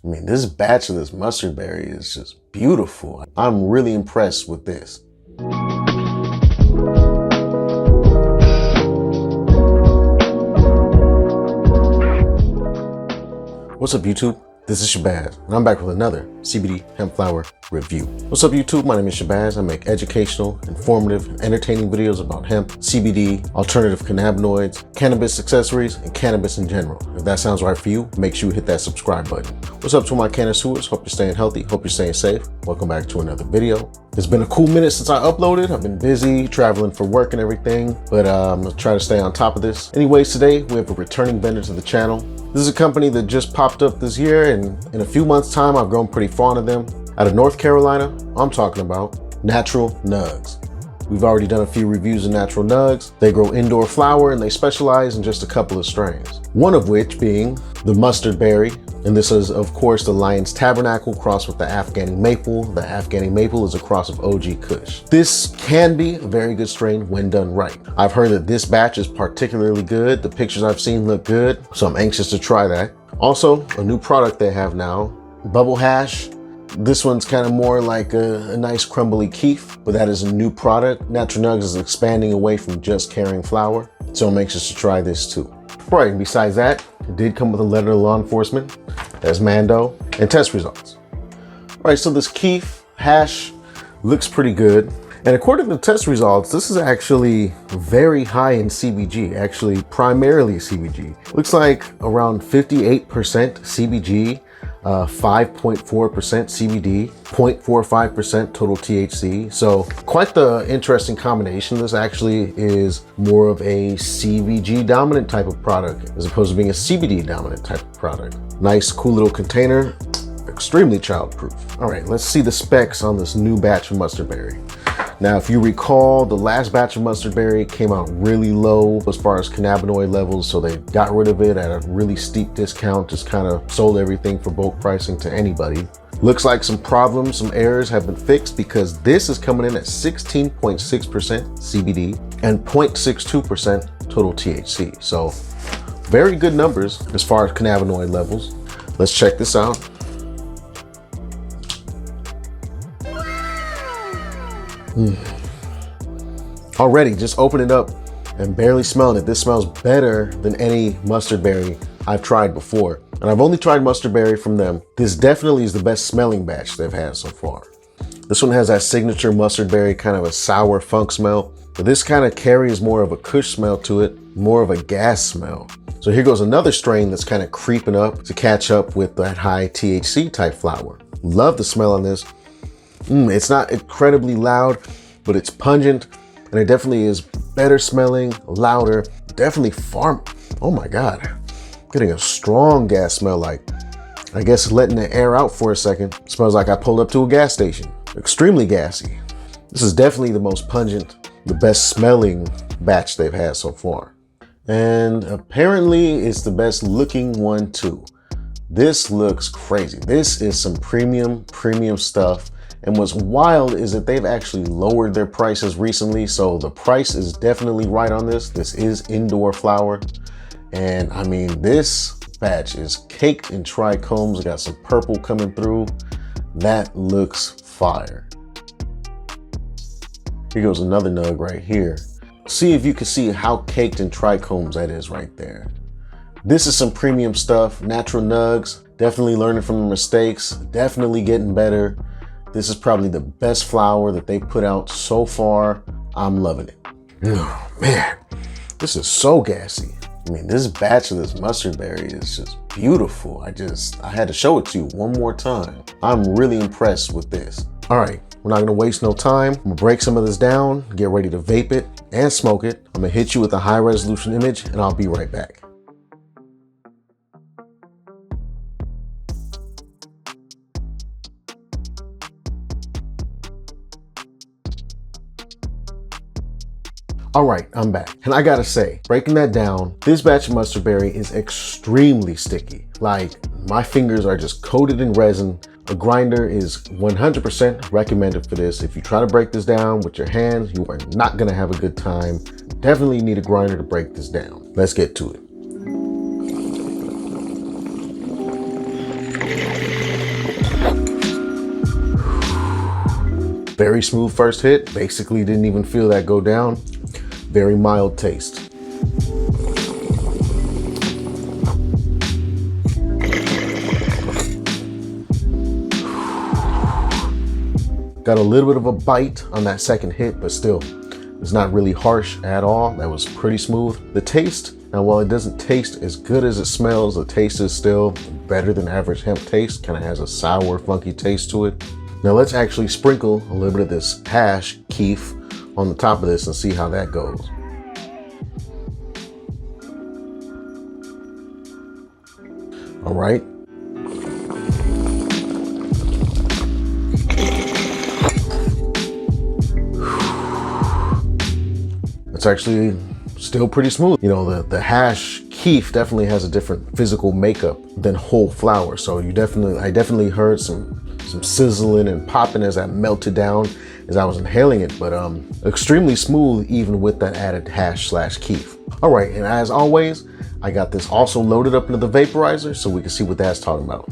I mean, this batch of this mustard berry is just beautiful. I'm really impressed with this. What's up, YouTube? This is Shabazz, and I'm back with another CBD hemp flower review. What's up, YouTube? My name is Shabazz. I make educational, informative, and entertaining videos about hemp, CBD, alternative cannabinoids, cannabis accessories, and cannabis in general. If that sounds right for you, make sure you hit that subscribe button. What's up to my connoisseurs? Hope you're staying healthy. Hope you're staying safe. Welcome back to another video. It's been a cool minute since I uploaded. I've been busy traveling for work and everything, but I'm gonna try to stay on top of this. Anyways, today we have a returning vendor to the channel. This is a company that just popped up this year, and in a few months' time, I've grown pretty fond of them. Out of North Carolina, I'm talking about Natural Nuggs. We've already done a few reviews of Natural Nuggs. They grow indoor flower and they specialize in just a couple of strains. One of which being the mustard berry. And this is, of course, the Lion's Tabernacle crossed with the Afghani maple. The Afghani maple is a cross of OG Kush. This can be a very good strain when done right. I've heard that this batch is particularly good. The pictures I've seen look good, so I'm anxious to try that. Also, a new product they have now, Bubble Hash. This one's kind of more like a nice crumbly keef, but that is a new product. Natural Nuggs is expanding away from just carrying flower, so I'm anxious to try this too. Right, and besides that, it did come with a letter to law enforcement, as Mando, and test results. All right, so this keef hash looks pretty good. And according to the test results, this is actually very high in CBG, actually primarily CBG. Looks like around 58% CBG, 5.4% CBD, 0.45% total THC. So quite the interesting combination. This actually is more of a CBG dominant type of product as opposed to being a CBD dominant type of product. Nice, cool little container, extremely childproof. All right, let's see the specs on this new batch of mustard berry. Now, if you recall, the last batch of mustard berry came out really low as far as cannabinoid levels, so they got rid of it at a really steep discount, just kind of sold everything for bulk pricing to anybody. Looks like some problems, some errors have been fixed because this is coming in at 16.6% CBD and 0.62% total THC. So very good numbers as far as cannabinoid levels. Let's check this out. Already just opening it up and barely smelling it, this smells better than any mustard berry I've tried before. And I've only tried mustard berry from them. This definitely is the best smelling batch they've had so far. This one has that signature mustard berry, kind of a sour funk smell, but this kind of carries more of a kush smell to it, more of a gas smell. So here goes another strain that's kind of creeping up to catch up with that high THC type flower. Love the smell on this. It's not incredibly loud, but it's pungent, and it definitely is better smelling, louder, definitely farm. Oh my God, getting a strong gas smell, like, I guess letting the air out for a second. Smells like I pulled up to a gas station. Extremely gassy. This is definitely the most pungent, the best smelling batch they've had so far. And apparently it's the best looking one too. This looks crazy. This is some premium stuff. And what's wild is that they've actually lowered their prices recently. So the price is definitely right on this. This is indoor flower. And I mean, this batch is caked in trichomes. Got some purple coming through. That looks fire. Here goes another nug right here. See if you can see how caked in trichomes that is right there. This is some premium stuff. Natural Nuggs, definitely learning from the mistakes, definitely getting better. This is probably the best flower that they put out so far. I'm loving it. Oh man, this is so gassy. I mean, this batch of this mustard berry is just beautiful. I had to show it to you one more time. I'm really impressed with this. All right, we're not gonna waste no time. I'm gonna break some of this down, get ready to vape it and smoke it. I'm gonna hit you with a high resolution image and I'll be right back. All right, I'm back. And I gotta say, breaking that down, this batch of mustard berry is extremely sticky. Like, my fingers are just coated in resin. A grinder is 100% recommended for this. If you try to break this down with your hands, you are not gonna have a good time. Definitely need a grinder to break this down. Let's get to it. Very smooth first hit. Basically didn't even feel that go down. Very mild taste. Got a little bit of a bite on that second hit, but still, it's not really harsh at all. That was pretty smooth. The taste, now while it doesn't taste as good as it smells, the taste is still better than average hemp taste. Kind of has a sour, funky taste to it. Now let's actually sprinkle a little bit of this hash keef on the top of this and see how that goes. All right. It's actually still pretty smooth. You know, the hash keef definitely has a different physical makeup than whole flower. So I definitely heard some sizzling and popping as I melted down as I was inhaling it, but extremely smooth even with that added hash / keef. All right, and as always, I got this also loaded up into the vaporizer so we can see what that's talking about.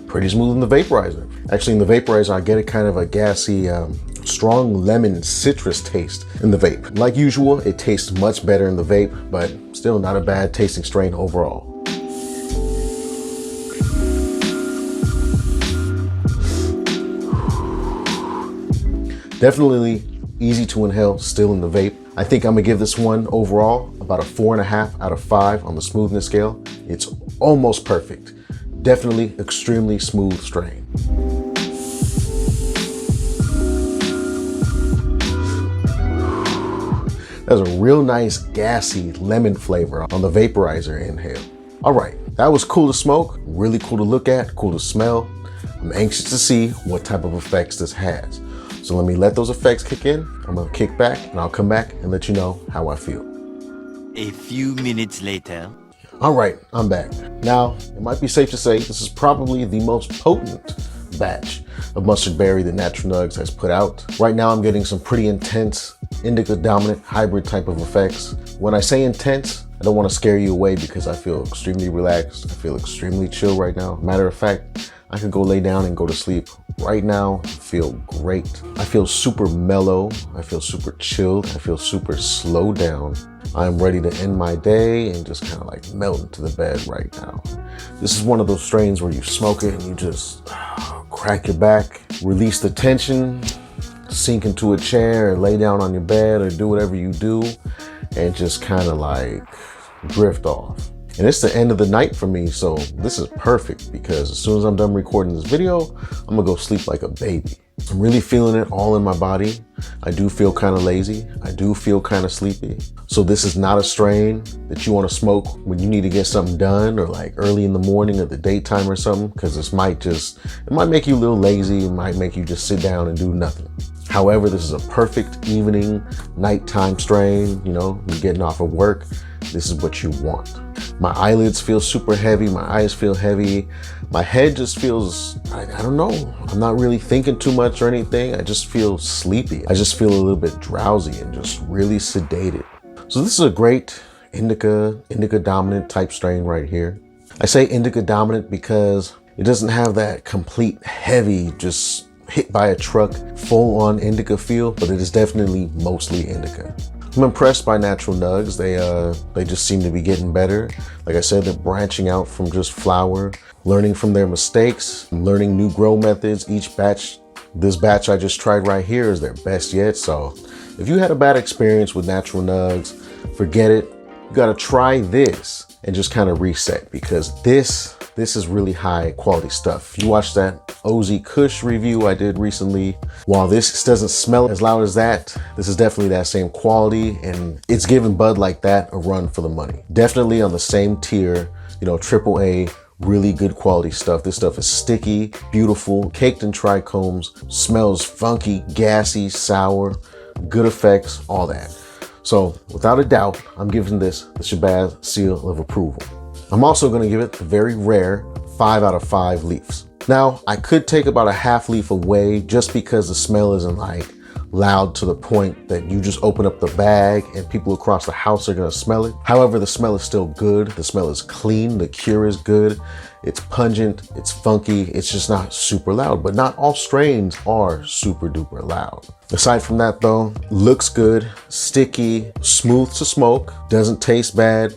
Pretty smooth in the vaporizer. Actually, in the vaporizer, I get a kind of a gassy, strong lemon citrus taste in the vape. Like usual, it tastes much better in the vape, but still not a bad tasting strain overall. Definitely easy to inhale still in the vape. I think I'm gonna give this one overall about a 4.5 out of 5 on the smoothness scale. It's almost perfect. Definitely extremely smooth strain. There's a real nice gassy lemon flavor on the vaporizer inhale. All right, that was cool to smoke, really cool to look at, cool to smell. I'm anxious to see what type of effects this has. So let me let those effects kick in. I'm gonna kick back and I'll come back and let you know how I feel. A few minutes later. All right, I'm back. Now, it might be safe to say this is probably the most potent batch of mustard berry that Natural Nuggs has put out. Right now, I'm getting some pretty intense indica dominant hybrid type of effects. When I say intense, I don't want to scare you away because I feel extremely relaxed. I feel extremely chill right now. Matter of fact, I could go lay down and go to sleep right now. I feel great. I feel super mellow. I feel super chilled. I feel super slowed down. I'm ready to end my day and just kind of like melt into the bed right now. This is one of those strains where you smoke it and you just crack your back, release the tension, sink into a chair and lay down on your bed or do whatever you do and just kind of like drift off. And it's the end of the night for me, so this is perfect because as soon as I'm done recording this video, I'm gonna go sleep like a baby. I'm really feeling it all in my body. I do feel kind of lazy. I do feel kind of sleepy. So this is not a strain that you want to smoke when you need to get something done or like early in the morning or the daytime or something, because it might make you a little lazy. It might make you just sit down and do nothing. However, this is a perfect evening, nighttime strain. You know, you're getting off of work. This is what you want. My eyelids feel super heavy. My eyes feel heavy. My head just feels, I don't know. I'm not really thinking too much or anything. I just feel sleepy. I just feel a little bit drowsy and just really sedated. So this is a great indica dominant type strain right here. I say indica dominant because it doesn't have that complete heavy, just hit by a truck, full on indica feel, but it is definitely mostly indica. I'm impressed by Natural Nuggs. They just seem to be getting better. Like I said, they're branching out from just flower, learning from their mistakes, learning new grow methods. This batch I just tried right here is their best yet. So if you had a bad experience with Natural Nuggs, forget it. You gotta try this and just kind of reset, because this is really high quality stuff. If you watched that OZ Kush review I did recently, while this doesn't smell as loud as that, this is definitely that same quality, and it's giving bud like that a run for the money. Definitely on the same tier, you know, AAA, really good quality stuff. This stuff is sticky, beautiful, caked in trichomes, smells funky, gassy, sour, good effects, all that. So without a doubt, I'm giving this the Shabazz seal of approval. I'm also gonna give it the very rare 5 out of 5 leaves. Now, I could take about a half leaf away just because the smell isn't like loud to the point that you just open up the bag and people across the house are gonna smell it. However, the smell is still good. The smell is clean. The cure is good. It's pungent, it's funky. It's just not super loud, but not all strains are super duper loud. Aside from that though, looks good, sticky, smooth to smoke, doesn't taste bad,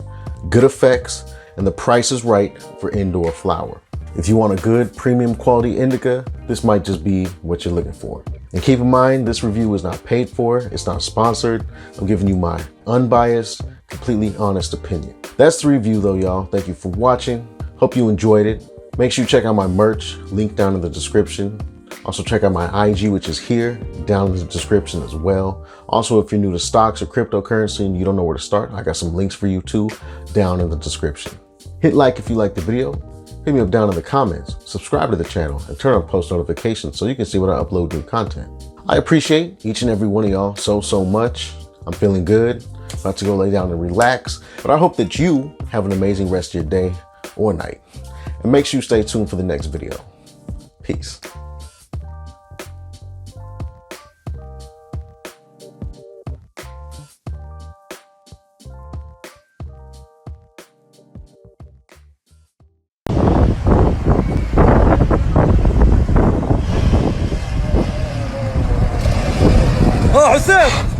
good effects, and the price is right for indoor flower. If you want a good premium quality indica, this might just be what you're looking for. And keep in mind, this review is not paid for, it's not sponsored. I'm giving you my unbiased, completely honest opinion. That's the review though, y'all. Thank you for watching. Hope you enjoyed it. Make sure you check out my merch, link down in the description. Also check out my IG, which is here, down in the description as well. Also, if you're new to stocks or cryptocurrency and you don't know where to start, I got some links for you too, down in the description. Hit like if you liked the video. Hit me up down in the comments, subscribe to the channel, and turn on post notifications so you can see when I upload new content. I appreciate each and every one of y'all so much. I'm feeling good, about to go lay down and relax, but I hope that you have an amazing rest of your day or night. And make sure you stay tuned for the next video. Peace. حسين